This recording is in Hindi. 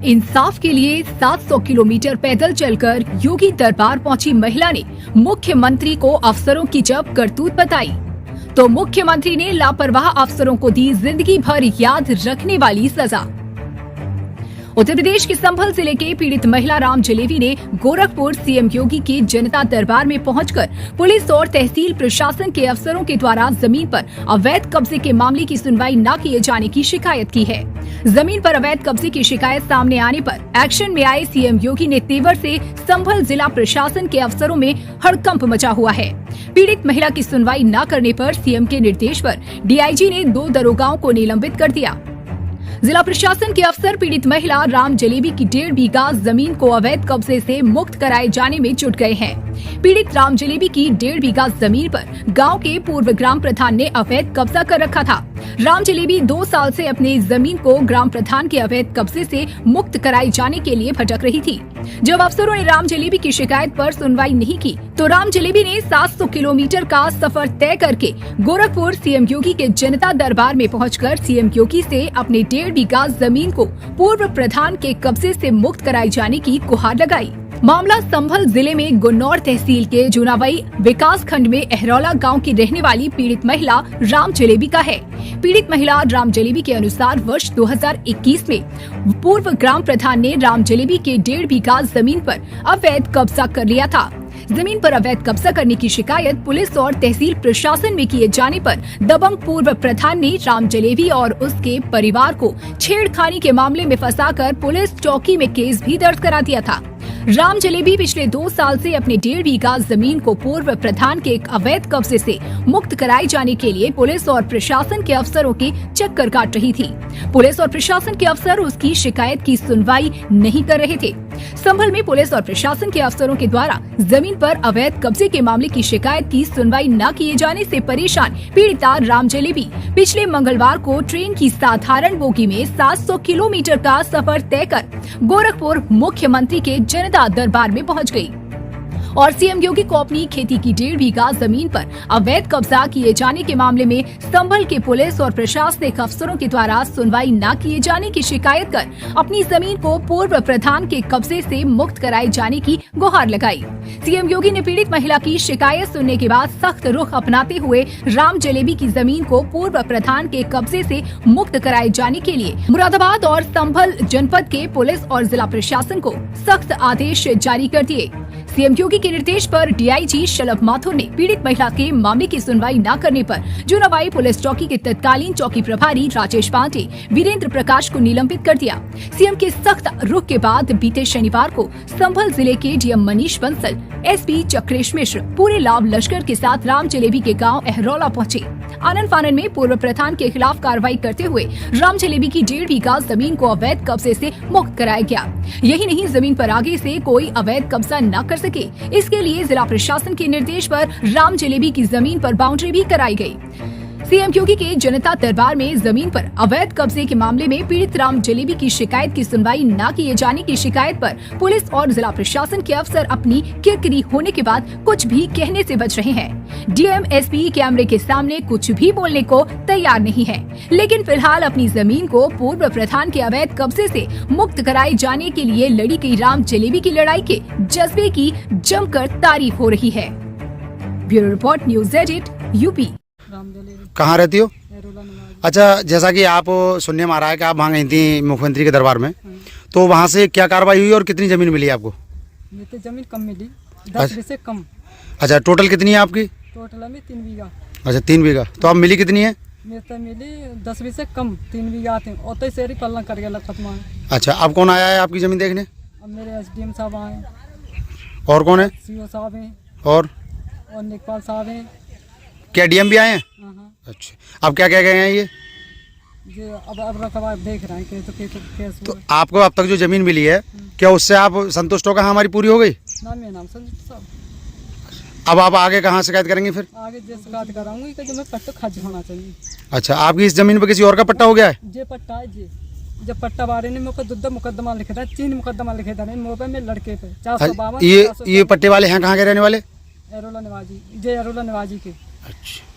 इंसाफ के लिए 700 किलोमीटर पैदल चलकर योगी दरबार पहुंची महिला ने मुख्यमंत्री को अफसरों की जब करतूत बताई, तो मुख्यमंत्री ने लापरवाह अफसरों को दी जिंदगी भर याद रखने वाली सजा। उत्तर प्रदेश के संभल जिले के पीड़ित महिला राम जलेबी ने गोरखपुर सीएम योगी के जनता दरबार में पहुंचकर पुलिस और तहसील प्रशासन के अफसरों के द्वारा जमीन पर अवैध कब्जे के मामले की सुनवाई न किए जाने की शिकायत की है। जमीन पर अवैध कब्जे की शिकायत सामने आने पर एक्शन में आए सीएम योगी ने तेवर से संभल जिला प्रशासन के अफसरों में हड़कंप मचा हुआ है। पीड़ित महिला की सुनवाई न करने पर सीएम के निर्देश पर डीआईजी ने 2 दरोगाओं को निलंबित कर दिया। जिला प्रशासन के अफसर पीड़ित महिला राम जलेबी की 1.5 बीघा जमीन को अवैध कब्जे से मुक्त कराए जाने में जुट गए हैं। पीड़ित राम जलेबी की 1.5 बीघा जमीन पर गांव के पूर्व ग्राम प्रधान ने अवैध कब्जा कर रखा था। राम जलेबी 2 साल से अपनी जमीन को ग्राम प्रधान के अवैध कब्जे से मुक्त कराए जाने के लिए भटक रही थी। जब अफसरों ने राम जलेबी की शिकायत पर सुनवाई नहीं की, तो राम जलेबी ने 700 किलोमीटर का सफर तय करके गोरखपुर सीएम योगी के जनता दरबार में पहुंचकर सीएम योगी से अपने 1.5 बीघा जमीन को पूर्व प्रधान के कब्जे से मुक्त कराए जाने की गुहार लगाई। मामला संभल जिले में गुन्नौर तहसील के जुनावई विकास खंड में अहरौला गांव की रहने वाली पीड़ित महिला राम जलेबी का है। पीड़ित महिला राम जलेबी के अनुसार वर्ष 2021 में पूर्व ग्राम प्रधान ने राम जलेबी के 1.5 बीघा जमीन पर अवैध कब्जा कर लिया था। जमीन पर अवैध कब्जा करने की शिकायत पुलिस और तहसील प्रशासन में किए जाने पर दबंग पूर्व प्रधान ने राम जलेबी और उसके परिवार को छेड़खानी के मामले में फंसाकर पुलिस चौकी में केस भी दर्ज करा दिया था। राम जलेबी पिछले 2 साल से अपने 1.5 बीघा जमीन को पूर्व प्रधान के एक अवैध कब्जे से मुक्त कराए जाने के लिए पुलिस और प्रशासन के अफसरों के चक्कर काट रही थी। पुलिस और प्रशासन के अफसर उसकी शिकायत की सुनवाई नहीं कर रहे थे। संभल में पुलिस और प्रशासन के अफसरों के द्वारा जमीन पर अवैध कब्जे के मामले की शिकायत की सुनवाई न किए जाने से परेशान पीड़िता राम जलेबी पिछले मंगलवार को ट्रेन की साधारण बोगी में 700 किलोमीटर का सफर तय कर गोरखपुर मुख्यमंत्री के जनता दरबार में पहुंच गई और सीएम योगी को अपनी खेती की 1.5 बीघा जमीन पर अवैध कब्जा किए जाने के मामले में संभल के पुलिस और प्रशासनिक अफसरों के द्वारा सुनवाई न किए जाने की शिकायत कर अपनी जमीन को पूर्व प्रधान के कब्जे से मुक्त कराए जाने की गुहार लगाई। सीएम योगी ने पीड़ित महिला की शिकायत सुनने के बाद सख्त रुख अपनाते हुए राम जलेबी की जमीन को पूर्व प्रधान के कब्जे से मुक्त कराए जाने के लिए मुरादाबाद और संभल जनपद के पुलिस और जिला प्रशासन को सख्त आदेश जारी कर दिए। सीएम योगी के निर्देश पर डीआईजी शलभ माथुर ने पीड़ित महिला के मामले की सुनवाई न करने पर जुनावाई पुलिस चौकी के तत्कालीन चौकी प्रभारी राजेश पांडे वीरेंद्र प्रकाश को निलंबित कर दिया। सीएम के सख्त रुख के बाद बीते शनिवार को संभल जिले के डीएम मनीष बंसल, एसपी चक्रेश मिश्र पूरे लाभ लश्कर के साथ राम जलेबी के गाँव अहरौला पहुँचे। आनन फानन में पूर्व प्रधान के खिलाफ कार्रवाई करते हुए राम जलेबी की 1.5 बीघा जमीन को अवैध कब्जे से मुक्त कराया गया। यही नहीं, जमीन पर आगे से कोई अवैध कब्जा न कर सके, इसके लिए जिला प्रशासन के निर्देश पर राम जलेबी की जमीन पर बाउंड्री भी कराई गई। सीएम योगी के जनता दरबार में जमीन पर अवैध कब्जे के मामले में पीड़ित राम जलेबी की शिकायत की सुनवाई न किए जाने की शिकायत पर पुलिस और जिला प्रशासन के अफसर अपनी किरकिरी होने के बाद कुछ भी कहने से बच रहे हैं। डीएम एसपी कैमरे के सामने कुछ भी बोलने को तैयार नहीं है, लेकिन फिलहाल अपनी जमीन को पूर्व प्रधान के अवैध कब्जे से मुक्त कराए जाने के लिए लड़ी गई राम जलेबी की लड़ाई के जज्बे की जमकर तारीफ हो रही है। Bureau report, news edit, UP. कहाँ रहती हो? अच्छा, जैसा कि आप सुनने में आ रहा है कि आप वहाँ गई थी मुख्यमंत्री के दरबार में, तो वहाँ से क्या कार्रवाई हुई और कितनी जमीन मिली आपको? तो जमीन कम मिली, 10 बीघे से कम। अच्छा, टोटल कितनी है आपकी? टोटल में 3 बीघा। अच्छा, 3 बीघा। तो अब मिली कितनी है? मेरे तो मिली 10 बीघे से कम, 3 बीघा आते हैं। और शहरी पलना कर गया खत्म। अच्छा, अब कौन आया है आपकी जमीन देखने? अब मेरे एसडीएम साहब आए। और कौन है? सीओ साहब हैं। और नेकपाल साहब हैं। क्या डीएम भी आए हैं? हाँ। अच्छा, अब क्या क्या गए हैं ये? अब रकबा देख रहे हैं केस। तो आपको अब तक जो जमीन मिली है, क्या उससे आप संतुष्ट हो? कहाँ हमारी पूरी हो गई? नाम संतुष्ट साहब। अब आप आगे कहाँ शिकायत करेंगे फिर? आगे जो शिकायत कराऊंगी कि जो मैं पट्टा खर्च होना चाहिए। अच्छा, आपकी इस जमीन पर किसी और का पट्टा हो गया है? जे पट्टा है जी, जब पट्टा बारे ने मेरे को 2 मुकदमा लिखे था, 3 मुकदमा लिखे था मोबाइल में लड़के पे 452। ये पट्टे वाले हैं कहाँ के रहने वाले? अहरौला निवाजी, जय अहरौला निवाजी के। अच्छा।